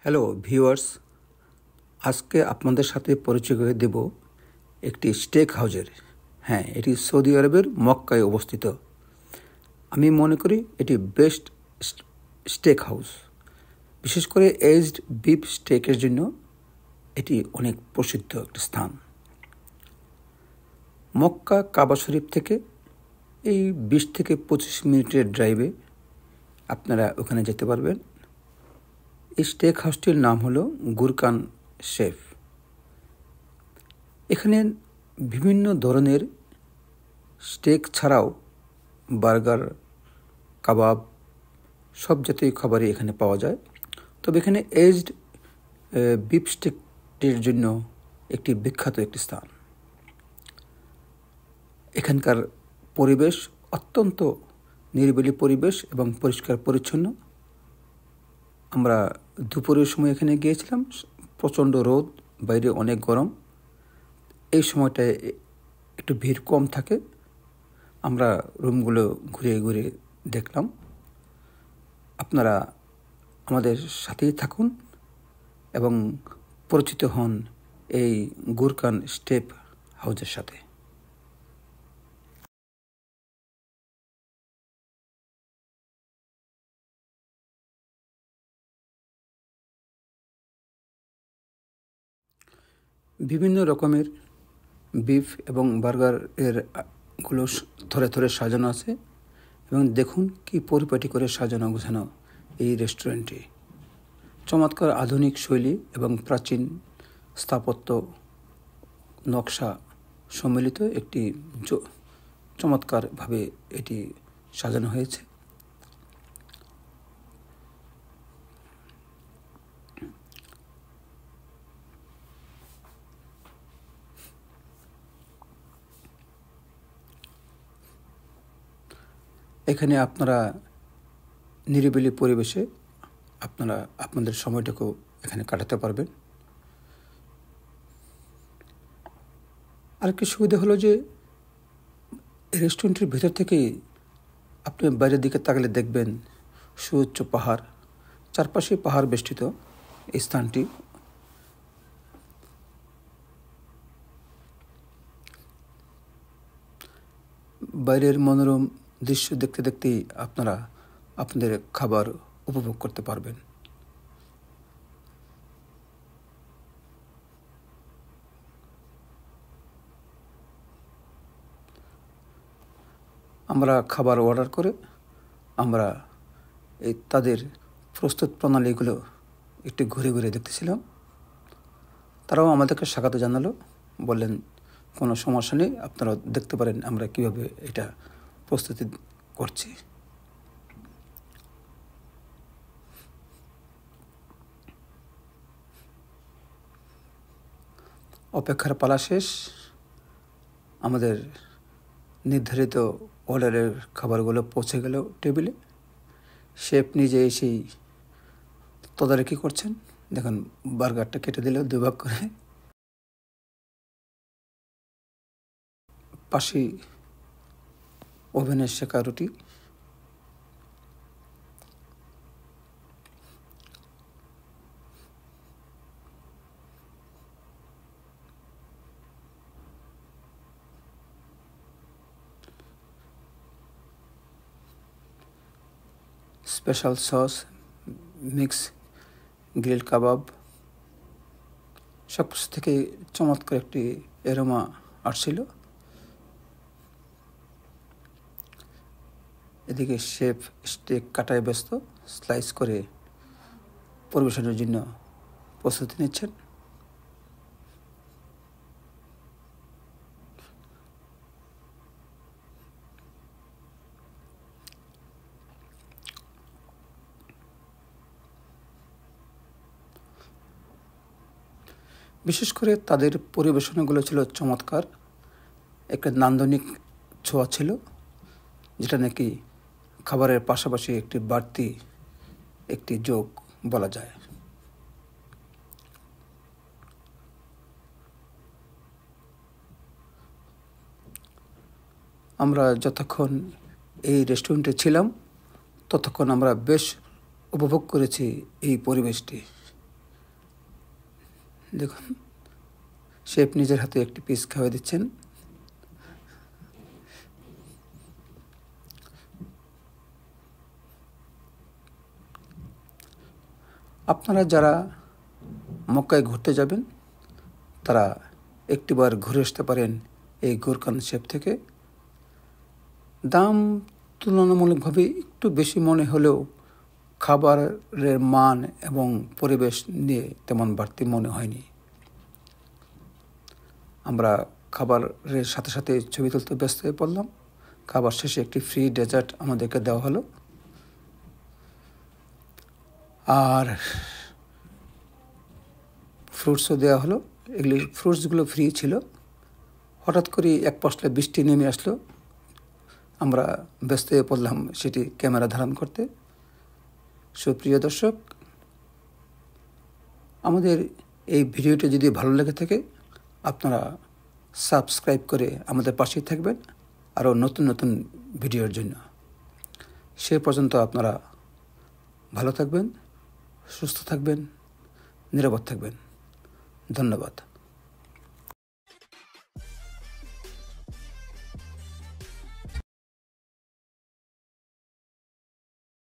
Hello viewers, আজকে আপনাদের সাথে পরিচয় করে দেব একটি স্টেক হাউজের। হ্যাঁ, এটি সৌদি আরবের মক্কায় অবস্থিত। আমি মনে করি এটি বেস্ট স্টেক হাউস। বিশেষ করে এজড বিফ স্টেকের জন্য এটি অনেক প্রসিদ্ধ একটি স্থান। মক্কা কাবা শরীফ থেকে এই 20 থেকে 25 মিনিটের ড্রাইভে আপনারা ওখানে যেতে পারবেন। এই স্টেক হাউসটির নাম হলো গুরকান শেফ। এখানে বিভিন্ন ধরনের স্টেক ছাড়াও বার্গার, কাবাব সব জাতীয় খাবারই এখানে পাওয়া যায়। তবে এখানে এজড বিফ স্টেকের জন্য একটি বিখ্যাত একটি স্থান। এখানকার পরিবেশ অত্যন্ত নিরিবিলি পরিবেশ এবং পরিষ্কার পরিচ্ছন্ন। আমরা দুপুরের সময় এখানে গিয়েছিলাম, প্রচণ্ড রোদ, বাইরে অনেক গরম। এই সময়টায় একটু ভিড় কম থাকে। আমরা রুমগুলো ঘুরে ঘুরে দেখলাম। আপনারা আমাদের সাথেই থাকুন এবং পরিচিত হন এই গুরকান স্টেক হাউজের সাথে। বিভিন্ন রকমের বিফ এবং বার্গার গুলো থরে থরে সাজানো আছে এবং দেখুন কি পরিপাটি করে সাজানো গোছানো এই রেস্টুরেন্টটি। চমৎকার আধুনিক শৈলী এবং প্রাচীন স্থাপত্য নকশা সম্মিলিত একটি চমৎকারভাবে এটি সাজানো হয়েছে। এখানে আপনারা নিরিবিলি পরিবেশে আপনারা আপনাদের সময়টাকেও এখানে কাটাতে পারবেন। আরেকটি সুবিধা হলো যে রেস্টুরেন্টের ভেতর থেকেই আপনি বাইরের দিকে তাকালে দেখবেন সুউচ্চ পাহাড়, চারপাশে পাহাড় বেষ্টিত এই স্থানটি। বাইরের মনোরম দৃশ্য দেখতে দেখতেই আপনারা আপনাদের খাবার উপভোগ করতে পারবেন। আমরা খাবার অর্ডার করে আমরা তাদের প্রস্তুত প্রণালীগুলো একটু ঘুরে ঘুরে দেখতেছিলাম। তারাও আমাদেরকে স্বাগত জানালো, বললেন কোনো সমস্যা নেই, আপনারা দেখতে পারেন আমরা কিভাবে এটা প্রস্তুতি করছি। অপেক্ষার পালা শেষ। আমাদের নির্ধারিত অর্ডারের খাবারগুলো পৌঁছে গেল টেবিলে। শেফ নিজে এসেই তদারকি করছেন। দেখুন, বার্গারটা কেটে দিল 2 ভাগ করে। পাশেই ওভেনের সেকা রুটি। স্পেশাল সস, মিক্স গ্রিল কাবাব, সব কিছু থেকে চমৎকার একটি অ্যারোমা আসছিল। এদিকে শেফ স্টেক কাটায় ব্যস্ত, স্লাইস করে পরিবেশনের জন্য প্রস্তুতি নিচ্ছেন। বিশেষ করে তাদের পরিবেশনাগুলো ছিল চমৎকার। একটা নান্দনিক ছোঁয়া ছিল, যেটা নাকি খাবারের পাশাপাশি একটি বাড়তি একটি যোগ বলা যায়। আমরা যতক্ষণ এই রেস্টুরেন্টে ছিলাম ততক্ষণ আমরা বেশ উপভোগ করেছি এই পরিবেশটি। দেখুন, শেফ নিজের হাতে একটি পিস খাওয়াই দিচ্ছেন। আপনারা যারা মক্কায় ঘুরতে যাবেন তারা একটিবার ঘুরে আসতে পারেন এই গুরকান শেফ থেকে। দাম তুলনামূলকভাবে একটু বেশি মনে হলেও খাবারের মান এবং পরিবেশ নিয়ে তেমন বাড়তি মনে হয়নি। আমরা খাবারের সাথে সাথে ছবি তুলতে ব্যস্ত হয়ে পড়লাম। খাবার শেষে একটি ফ্রি ডেজার্ট আমাদেরকে দেওয়া হলো, আর ফ্রুটসও দেওয়া হলো। এগুলি ফ্রুটসগুলো ফ্রি ছিল। হঠাৎ করে এক পশলা বৃষ্টি নেমে আসলো। আমরা ব্যস্ত হয়ে পড়লাম সেটি ক্যামেরা ধারণ করতে। সুপ্রিয় দর্শক, আমাদের এই ভিডিওটি যদি ভালো লেগে থাকে আপনারা সাবস্ক্রাইব করে আমাদের পাশেই থাকবেন আরও নতুন নতুন ভিডিওর জন্য। সে পর্যন্ত আপনারা ভালো থাকবেন, সুস্থ থাকবেন, নিরাপদ থাকবেন। ধন্যবাদ।